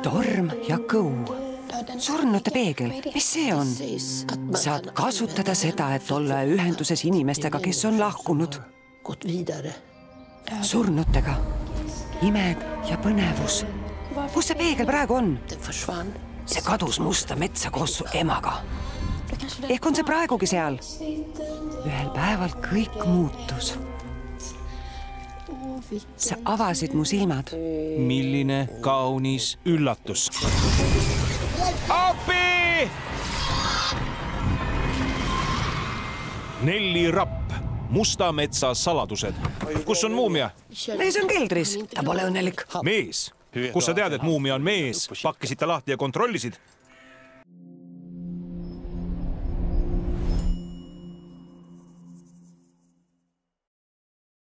torm ja kõu. Surnute peegel, mis see on? Saad kasutada seda, et olla ühenduses inimestega, kes on lahkunud. Surnutega. Imed ja põnevus. Kus see peegel praegu on? See kadus musta metsa koos su emaga. Ehk on see praegugi seal? Ühel päeval kõik muutus. Sa avasid mu silmad. Milline kaunis üllatus. Appi! Nelli Rapp, Musta metsa saladused. Kus on muumia? Mees on keldris. Ta pole õnnelik. Mees? Kus sa tead, et muumia on mees? Pakkisid ta lahti ja kontrollisid?